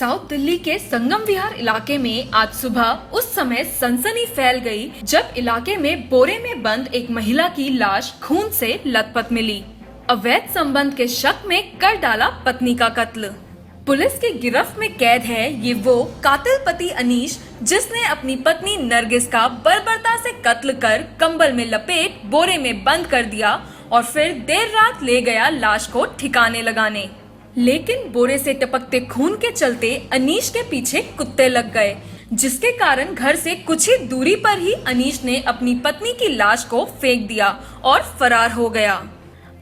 South Delhi के संगम विहार इलाके में आज सुबह उस समय सनसनी फैल गई जब इलाके में बोरे में बंद एक महिला की लाश खून से लथपथ मिली। अवैध संबंध के शक में कर डाला पत्नी का कत्ल। पुलिस की गिरफ्त में कैद है ये वो कातिल पति अनीश, जिसने अपनी पत्नी नरगिस का बर्बरता से कत्ल कर कंबल में लपेट बोरे में बंद कर दिया और फिर देर रात ले गया लाश को ठिकाने लगाने। लेकिन बोरे से टपकते खून के चलते अनीश के पीछे कुत्ते लग गए, जिसके कारण घर से कुछ ही दूरी पर ही अनीश ने अपनी पत्नी की लाश को फेंक दिया और फरार हो गया।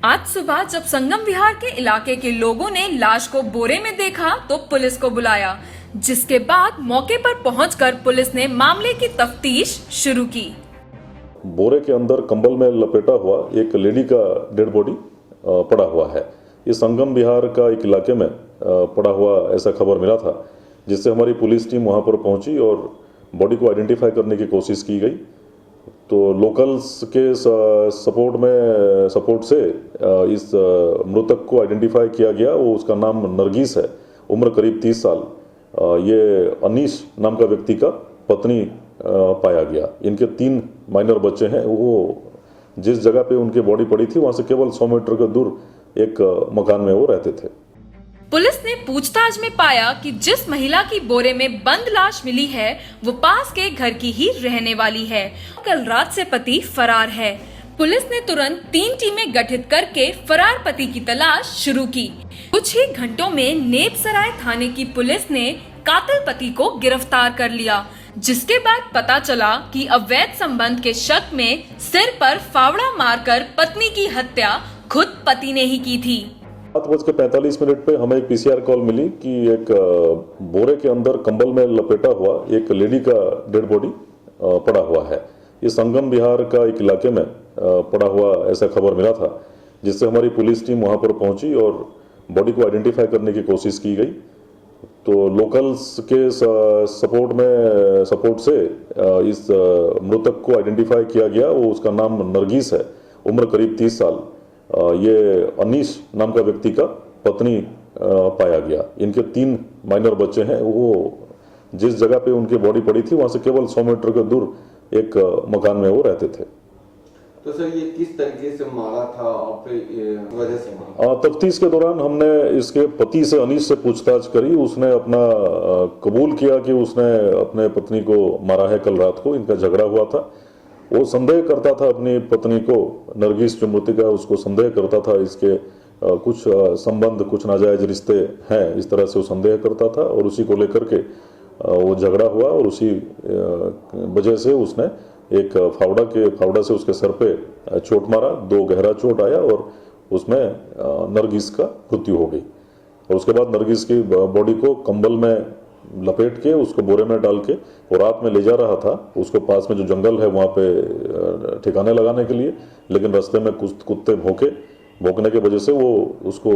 आज सुबह जब संगम विहार के इलाके के लोगों ने लाश को बोरे में देखा तो पुलिस को बुलाया, जिसके बाद मौके पर पहुंचकर पुलिस ने मामले की तफ्तीश शुरू की। बोरे के अंदर कंबल में लपेटा हुआ एक लेडी का डेड बॉडी पड़ा हुआ है। ये संगम विहार का एक इलाके में पड़ा हुआ ऐसा खबर मिला था, जिससे हमारी पुलिस टीम वहां पर पहुंची और बॉडी को आइडेंटिफाई करने की कोशिश की गई। तो लोकल्स के सपोर्ट से इस मृतक को आइडेंटिफाई किया गया। वो उसका नाम नरगिस है, उम्र करीब 30 साल। ये अनीश नाम का व्यक्ति का पत्नी पाया गया। इनके 3 माइनर बच्चे हैं। वो जिस जगह पे उनकी बॉडी पड़ी थी वहां से केवल 100 मीटर के दूर एक मकान में वो रहते थे। पुलिस ने पूछताछ में पाया कि जिस महिला की बोरे में बंद लाश मिली है वो पास के घर की ही रहने वाली है। कल रात से पति फरार है। पुलिस ने तुरंत 3 टीमें गठित करके फरार पति की तलाश शुरू की। कुछ ही घंटों में नेपसराय थाने की पुलिस ने कातिल पति को गिरफ्तार कर लिया, जिसके बाद पता चला कि अवैध संबंध के शक में सिर पर फावड़ा मारकर पत्नी की हत्या खुद पति ने ही की थी। 7:45 पे हमें एक पीसीआर कॉल मिली कि एक बोरे के अंदर कंबल में लपेटा हुआ एक लेडी का डेड बॉडी पड़ा हुआ है। ये संगम विहार का एक इलाके में पड़ा हुआ ऐसा खबर मिला था, जिससे हमारी पुलिस टीम वहां पर पहुंची और बॉडी को आइडेंटिफाई करने की कोशिश की गई। तो लोकल्स के सपोर्ट से इस मृतक को आइडेंटिफाई किया गया। वो उसका नाम नरगिस है, उम्र करीब 30 साल। ये अनीश नाम का व्यक्ति का पत्नी पाया गया। इनके 3 माइनर बच्चे हैं। वो जिस जगह पे उनकी बॉडी पड़ी थी वहां से केवल 100 मीटर के दूर एक मकान में वो रहते थे। तो सर ये किस तरीके से मारा था और फिर वजह से मारा? तफ्तीश के दौरान हमने इसके पति से अनीश से पूछताछ करी। उसने अपना कबूल किया कि उसने अपने पत्नी को मारा है। कल रात को इनका झगड़ा हुआ था। वो संदेह करता था अपनी पत्नी को, नरगिस जो मृतका, उसको संदेह करता था इसके कुछ संबंध, कुछ नाजायज रिश्ते हैं, इस तरह से वो संदेह करता था। और उसी को लेकर के वो झगड़ा हुआ और उसी वजह से उसने एक फावड़ा से उसके सर पे चोट मारा। 2 गहरा चोट आया और उसमें नरगिस का मृत्यु हो गई। और उसके बाद नरगिस की बॉडी को कंबल में लपेट के उसको बोरे में डाल के वो रात में ले जा रहा था उसको पास में जो जंगल है वहाँ पे ठिकाने लगाने के लिए। लेकिन रास्ते में कुछ कुत्ते भौंकने की वजह से वो उसको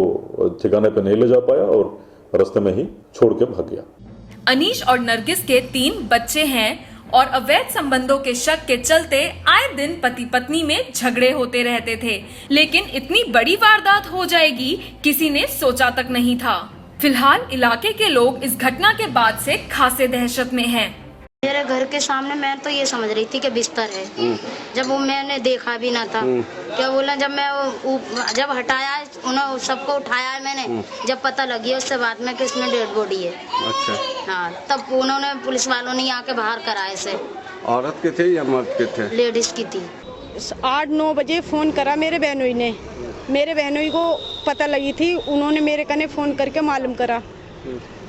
ठिकाने पे नहीं ले जा पाया और रास्ते में ही छोड़ के भाग गया। अनीश और नरगिस के 3 बच्चे हैं और अवैध संबंधों के शक के चलते आए दिन पति पत्नी में झगड़े होते रहते थे। लेकिन इतनी बड़ी वारदात हो जाएगी किसी ने सोचा तक नहीं था। फिलहाल इलाके के लोग इस घटना के बाद से खासे दहशत में हैं। मेरे घर के सामने मैं तो ये समझ रही थी कि बिस्तर है, जब वो मैंने देखा भी ना था। क्या बोला, जब हटाया उन्होंने सबको उठाया है मैंने, जब पता लगी उससे बाद में कि इसमें डेड बॉडी है। अच्छा। हाँ, तब उन्होंने पुलिस वालों ने आके बाहर कराए से। औरत के थे या मर्द के थे? लेडीज की थी। 8-9 बजे फ़ोन करा मेरे बहनोई ने। मेरे बहनोई को पता लगी थी, उन्होंने मेरे कने फ़ोन करके मालूम करा।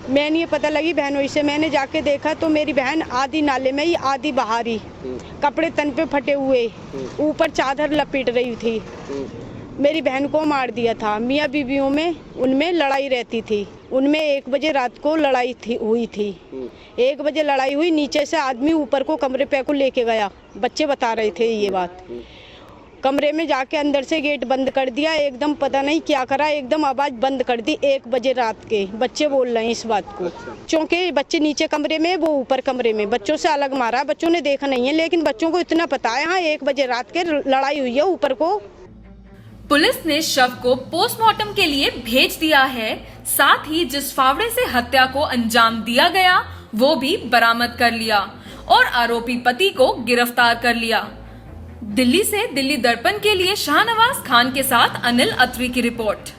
मैंने ये पता लगी बहनोई से। मैंने जाके देखा तो मेरी बहन आधी नाले में ही आधी बाहर ही, कपड़े तन पे फटे हुए, ऊपर चादर लपेट रही थी। मेरी बहन को मार दिया था। मियाँ बीवियों में उनमें लड़ाई रहती थी। उनमें 1 बजे रात को लड़ाई हुई थी। 1 बजे लड़ाई हुई, नीचे से आदमी ऊपर को कमरे पे को लेके गया। बच्चे बता रहे थे ये बात। कमरे में जाके अंदर से गेट बंद कर दिया। एकदम पता नहीं क्या करा, एकदम आवाज़ बंद कर दी। 1 बजे रात के बच्चे बोल रहे हैं इस बात को। क्योंकि बच्चे नीचे कमरे में, वो ऊपर कमरे में। बच्चों से अलग मारा। बच्चों ने देखा नहीं है, लेकिन बच्चों को इतना पता है हाँ 1 बजे रात के लड़ाई हुई है ऊपर को। पुलिस ने शव को पोस्टमार्टम के लिए भेज दिया है। साथ ही जिस फावड़े से हत्या को अंजाम दिया गया वो भी बरामद कर लिया और आरोपी पति को गिरफ्तार कर लिया। दिल्ली से दिल्ली दर्पण के लिए शाहनवाज खान के साथ अनिल अत्री की रिपोर्ट।